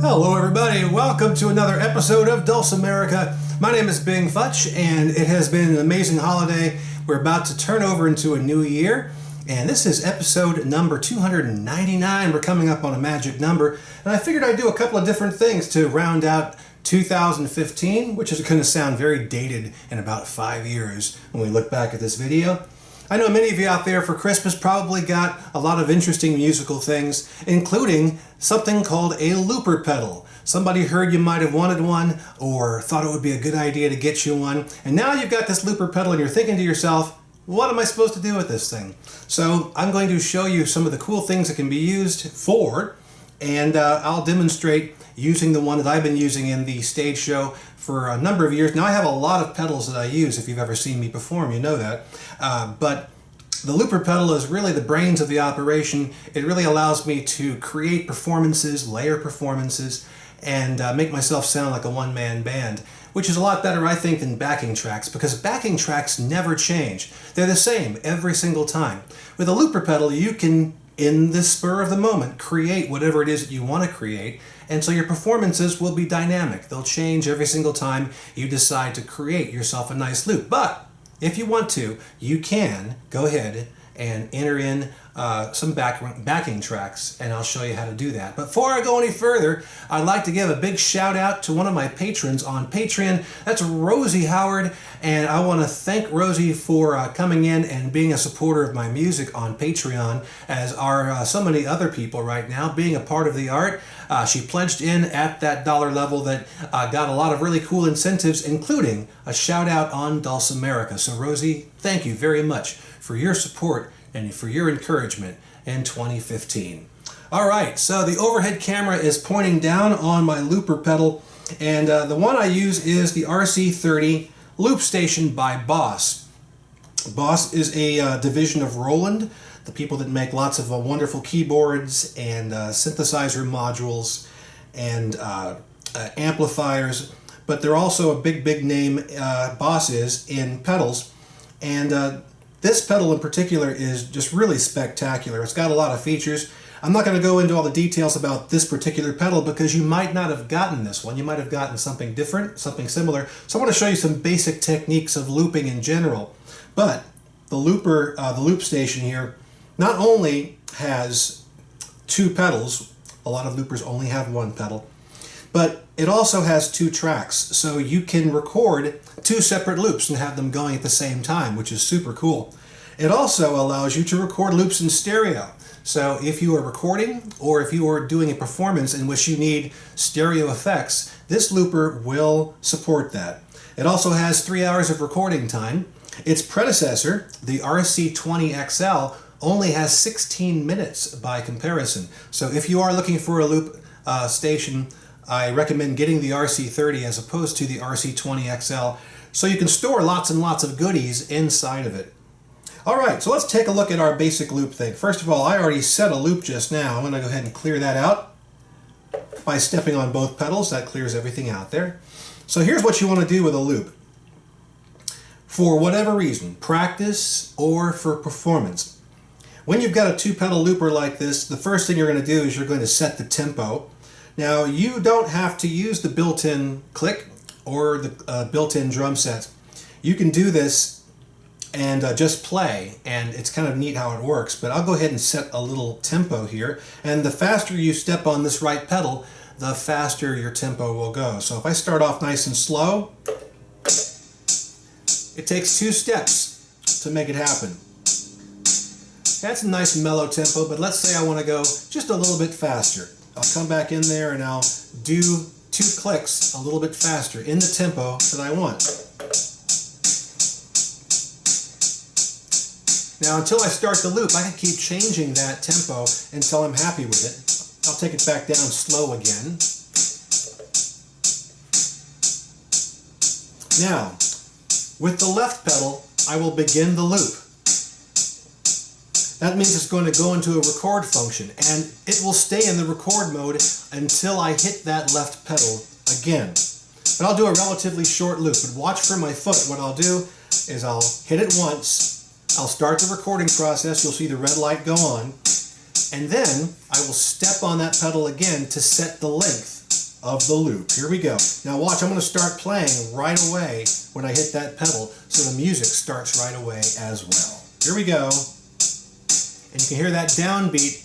Hello everybody, welcome to another episode of Dulcimerica. My name is Futch, and it has been an amazing holiday. We're about to turn over into a new year, and this is episode number 299. We're coming up on a magic number, and I figured I'd do a couple of different things to round out 2015, which is going to sound very dated in about 5 years when we look back at this video. I know many of you out there for Christmas probably got a lot of interesting musical things, including something called a looper pedal. Somebody heard you might have wanted one or thought it would be a good idea to get you one, and now you've got this looper pedal and you're thinking to yourself, what am I supposed to do with this thing? So I'm going to show you some of the cool things it can be used for, and I'll demonstrate using the one that I've been using in the stage show for a number of years. Now I have a lot of pedals that I use. If you've ever seen me perform, you know that. But the looper pedal is really the brains of the operation. It really allows me to create performances, layer performances, and make myself sound like a one-man band, which is a lot better, I think, than backing tracks, because backing tracks never change. They're the same every single time. With a looper pedal, you can, in the spur of the moment, create whatever it is that you want to create, and so your performances will be dynamic. They'll change every single time you decide to create yourself a nice loop. But if you want to, you can go ahead and enter in some backing tracks, and I'll show you how to do that. But before I go any further, I'd like to give a big shout out to one of my patrons on Patreon. That's Rosie Howard, and I want to thank Rosie for coming in and being a supporter of my music on Patreon, as are so many other people right now, being a part of the art. She pledged in at that dollar level that got a lot of really cool incentives, including a shout out on Dulcimerica. So Rosie, thank you very much for your support and for your encouragement in 2015. All right, so the overhead camera is pointing down on my looper pedal, and the one I use is the RC30 Loop Station by Boss. Boss is a division of Roland, the people that make lots of wonderful keyboards and synthesizer modules and amplifiers, but they're also a big name, Boss is, in pedals, and this pedal in particular is just really spectacular. It's got a lot of features. I'm not going to go into all the details about this particular pedal because you might not have gotten this one. You might have gotten something different, something similar. So I want to show you some basic techniques of looping in general. But the looper, the loop station here, not only has two pedals, a lot of loopers only have one pedal, but it also has two tracks. So you can record two separate loops and have them going at the same time, which is super cool. It also allows you to record loops in stereo. So if you are recording or if you are doing a performance in which you need stereo effects, this looper will support that. It also has 3 hours of recording time. Its predecessor, the RC20XL, only has 16 minutes by comparison. So if you are looking for a loop station, I recommend getting the RC30 as opposed to the RC20XL, so you can store lots and lots of goodies inside of it. Alright, so let's take a look at our basic loop thing. First of all, I already set a loop just now. I'm going to go ahead and clear that out by stepping on both pedals. That clears everything out there. So here's what you want to do with a loop. For whatever reason, practice or for performance, When you've got a two-pedal looper like this, the first thing you're going to do is you're going to set the tempo. Now, you don't have to use the built-in click or the built-in drum set. You can do this and just play, and it's kind of neat how it works. But I'll go ahead and set a little tempo here, and the faster you step on this right pedal, the faster your tempo will go. So if I start off nice and slow, it takes 2 steps to make it happen. That's a nice mellow tempo, but let's say I want to go just a little bit faster. I'll come back in there and I'll do 2 clicks a little bit faster in the tempo that I want. Now until I start the loop, I can keep changing that tempo until I'm happy with it. I'll take it back down slow again. Now, with the left pedal, I will begin the loop. That means it's going to go into a record function, and it will stay in the record mode until I hit that left pedal again. But I'll do a relatively short loop. But watch for my foot. What I'll do is I'll hit it once, I'll start the recording process, you'll see the red light go on, and then I will step on that pedal again to set the length of the loop. Here we go. Now watch, I'm going to start playing right away when I hit that pedal, so the music starts right away as well. Here we go. And you can hear that downbeat.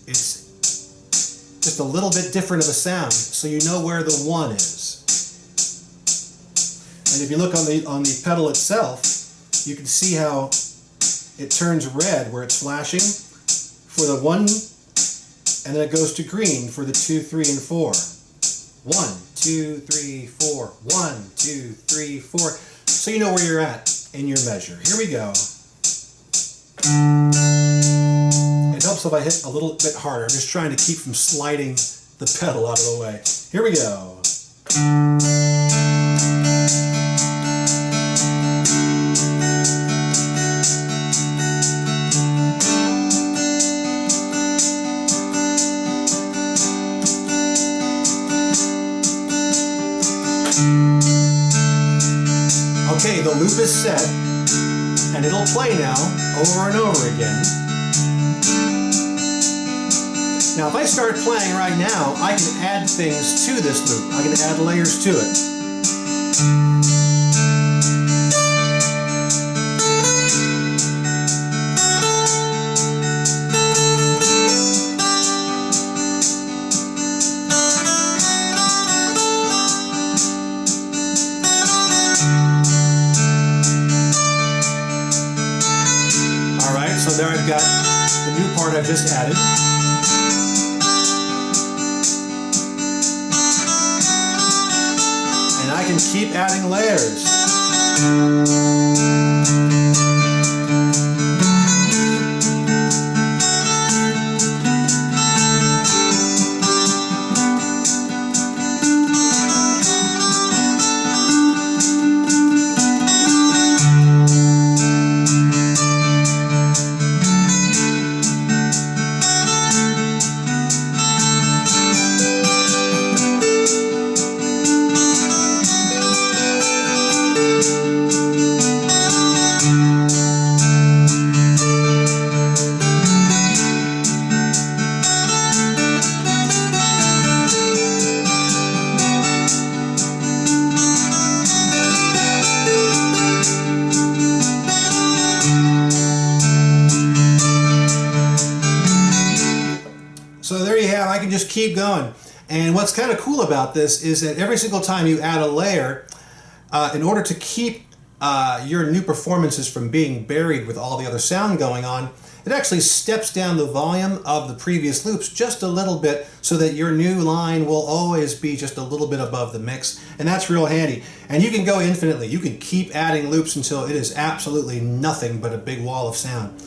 It's just a little bit different of a sound, so you know where the 1 is. And if you look on the pedal itself, you can see how it turns red where it's flashing for the 1, and then it goes to green for the 2, 3, and 4. 1, 2, 3, 4. 1, 2, 3, 4. So you know where you're at in your measure. Here we go. It helps if I hit a little bit harder. I'm just trying to keep from sliding the pedal out of the way. Here we go. Okay, the loop is set, and it'll play now over and over again. Now if I start playing right now, I can add things to this loop. I can add layers to it. So there I've got the new part I've just added. And I can keep adding layers. So there you have, I can just keep going. And what's kind of cool about this is that every single time you add a layer, in order to keep your new performances from being buried with all the other sound going on, it actually steps down the volume of the previous loops just a little bit so that your new line will always be just a little bit above the mix, and that's real handy. And you can go infinitely. You can keep adding loops until it is absolutely nothing but a big wall of sound.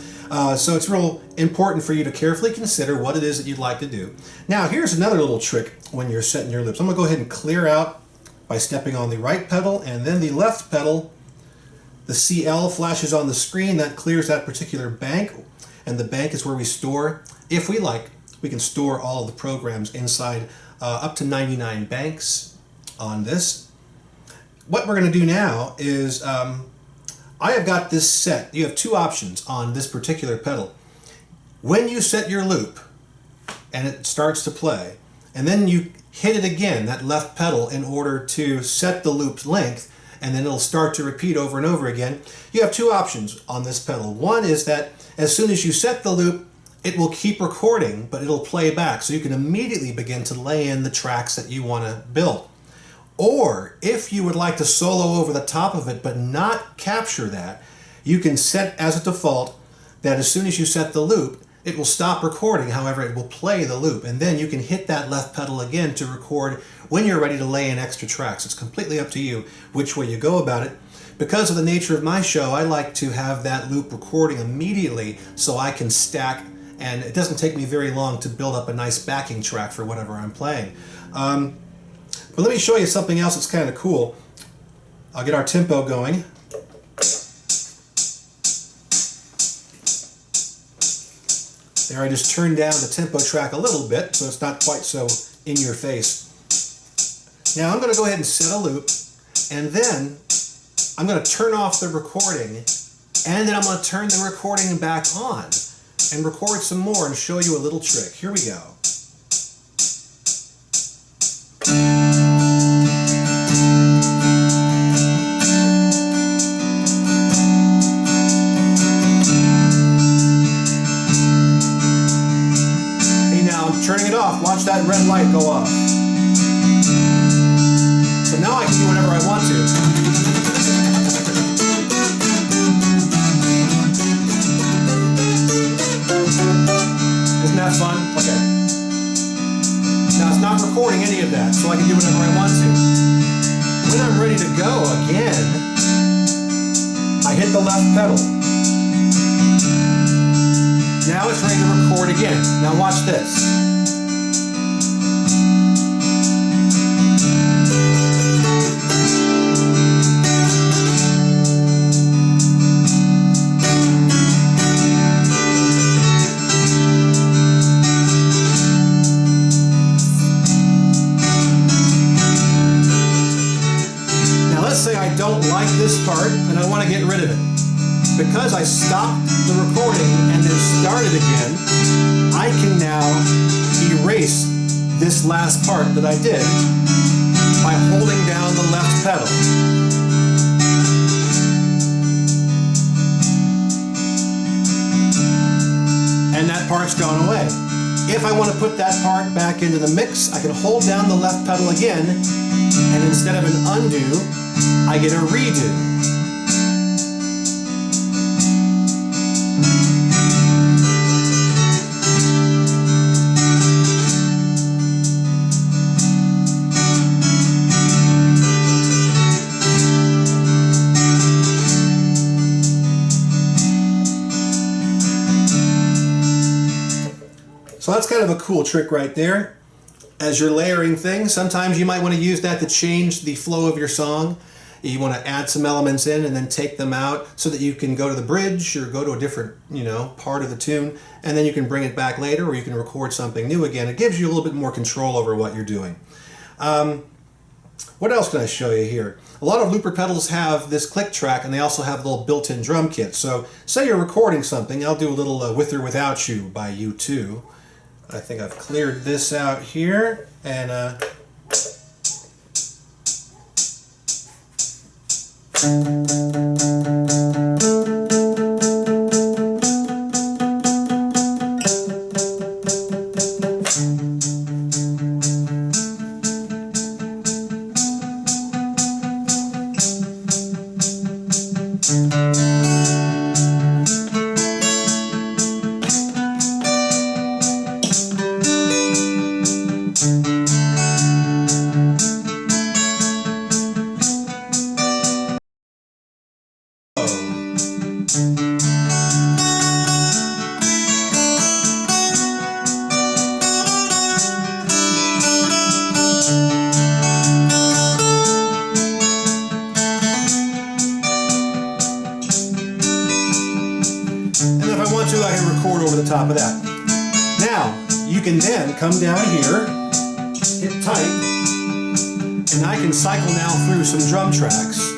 So it's real important for you to carefully consider what it is that you'd like to do. Now here's another little trick when you're setting your loops. I'm going to go ahead and clear out by stepping on the right pedal and then the left pedal. The CL flashes on the screen, that clears that particular bank, and the bank is where we store, if we like, we can store all of the programs inside up to 99 banks on this. What we're going to do now is I'm I have got this set. You have two options on this particular pedal. When you set your loop and it starts to play, and then you hit it again, that left pedal, in order to set the loop's length, and then it'll start to repeat over and over again, you have two options on this pedal. One is that as soon as you set the loop, it will keep recording, but it'll play back, so you can immediately begin to lay in the tracks that you want to build. Or if you would like to solo over the top of it but not capture that, you can set as a default that as soon as you set the loop, it will stop recording. However, it will play the loop, and then you can hit that left pedal again to record when you're ready to lay in extra tracks. It's completely up to you which way you go about it. Because of the nature of my show, I like to have that loop recording immediately so I can stack, and it doesn't take me very long to build up a nice backing track for whatever I'm playing. But let me show you something else that's kind of cool. I'll get our tempo going. There, I just turned down the tempo track a little bit so it's not quite so in your face. Now I'm going to go ahead and set a loop, and then I'm going to turn off the recording, and then I'm going to turn the recording back on and record some more and show you a little trick. Here we go. Turning it off, watch that red light go off. So now I can do whatever I want to. Isn't that fun? Okay. Now it's not recording any of that, so I can do whatever I want to. When I'm ready to go again, I hit the left pedal. Now it's ready to record again. Now watch this. Say I don't like this part and I want to get rid of it. Because I stopped the recording and then started again, I can now erase this last part that I did by holding down the left pedal. And that part's gone away. If I want to put that part back into the mix, I can hold down the left pedal again, and instead of an undo, I get a redo. So that's kind of a cool trick right there. As you're layering things, sometimes you might want to use that to change the flow of your song. You want to add some elements in and then take them out so that you can go to the bridge or go to a different, part of the tune, and then you can bring it back later, or you can record something new again. It gives you a little bit more control over what you're doing. What else can I show you here? A lot of looper pedals have this click track, and they also have a little built-in drum kit. So say you're recording something. I'll do a little With or Without You by U2. I think I've cleared this out here, and I can record over the top of that. Now, you can then come down here, hit type, and I can cycle now through some drum tracks.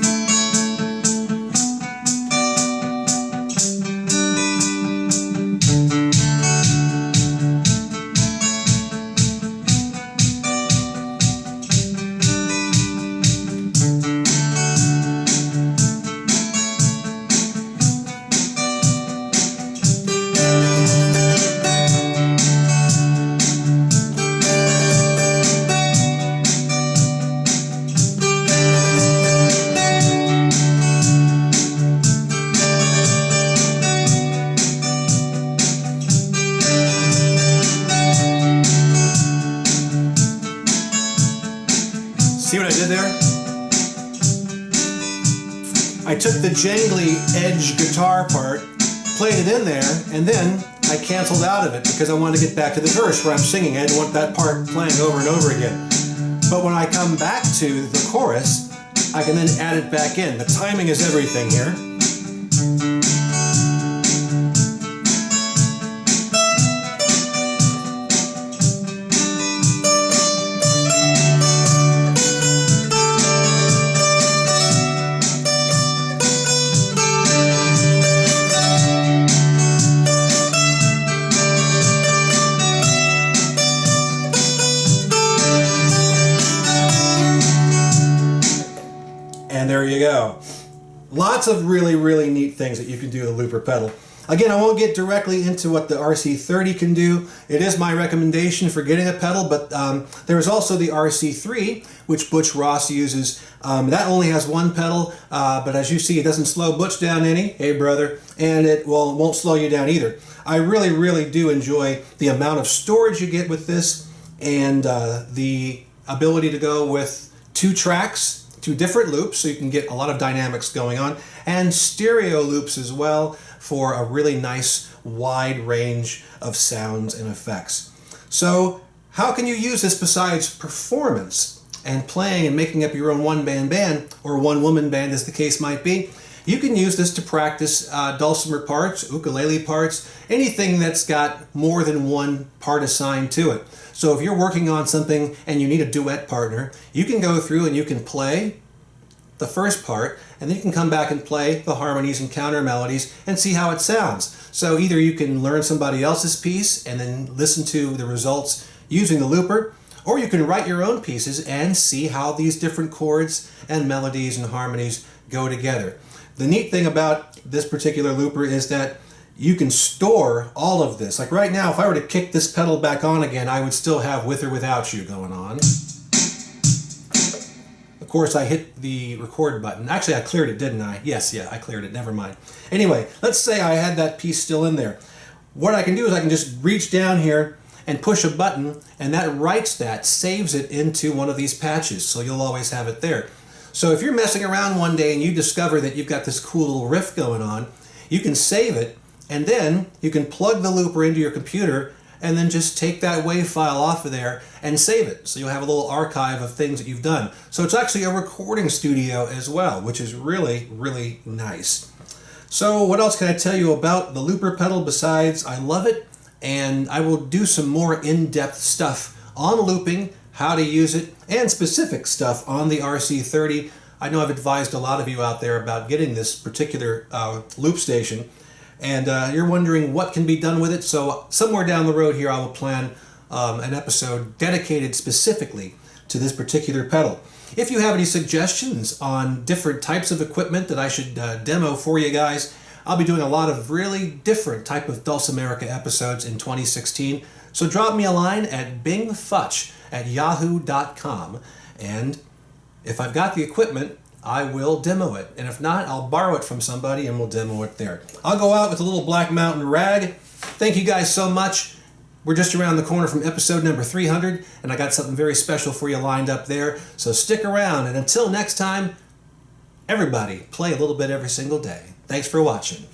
took the jangly edge guitar part, played it in there, and then I canceled out of it because I wanted to get back to the verse where I'm singing. I didn't want that part playing over and over again. But when I come back to the chorus, I can then add it back in. The timing is everything here. And there you go. Lots of really, really neat things that you can do with a looper pedal. Again, I won't get directly into what the RC30 can do. It is my recommendation for getting a pedal, but there is also the RC3, which Butch Ross uses. That only has one pedal, but as you see, it doesn't slow Butch down any. Hey, brother. And it won't slow you down either. I really, really do enjoy the amount of storage you get with this and the ability to go with 2 tracks, 2 different loops, so you can get a lot of dynamics going on, and stereo loops as well for a really nice wide range of sounds and effects. So how can you use this besides performance and playing and making up your own one-man band, or one-woman band as the case might be? You can use this to practice dulcimer parts, ukulele parts, anything that's got more than one part assigned to it. So if you're working on something and you need a duet partner, you can go through and you can play the first part, and then you can come back and play the harmonies and counter melodies and see how it sounds. So either you can learn somebody else's piece and then listen to the results using the looper, or you can write your own pieces and see how these different chords and melodies and harmonies go together. The neat thing about this particular looper is that you can store all of this. Like right now, if I were to kick this pedal back on again, I would still have With or Without You going on. Of course, I hit the record button. Actually, I cleared it, didn't I? Yes, yeah, I cleared it. Never mind. Anyway, let's say I had that piece still in there. What I can do is I can just reach down here and push a button, and that saves it into one of these patches, so you'll always have it there. So if you're messing around one day and you discover that you've got this cool little riff going on, you can save it, and then you can plug the looper into your computer and then just take that WAV file off of there and save it. So you'll have a little archive of things that you've done. So it's actually a recording studio as well, which is really, really nice. So what else can I tell you about the looper pedal besides I love it, and I will do some more in-depth stuff on looping, how to use it, and specific stuff on the RC30. I know I've advised a lot of you out there about getting this particular loop station, and you're wondering what can be done with it. So somewhere down the road here I will plan an episode dedicated specifically to this particular pedal. If you have any suggestions on different types of equipment that I should demo for you guys, I'll be doing a lot of really different type of Dulcimerica episodes in 2016. So drop me a line at bingfutch@yahoo.com, and if I've got the equipment, I will demo it. And if not, I'll borrow it from somebody and we'll demo it there. I'll go out with a little Black Mountain rag. Thank you guys so much. We're just around the corner from episode number 300, and I got something very special for you lined up there. So stick around, and until next time, everybody play a little bit every single day. Thanks for watching.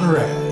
red.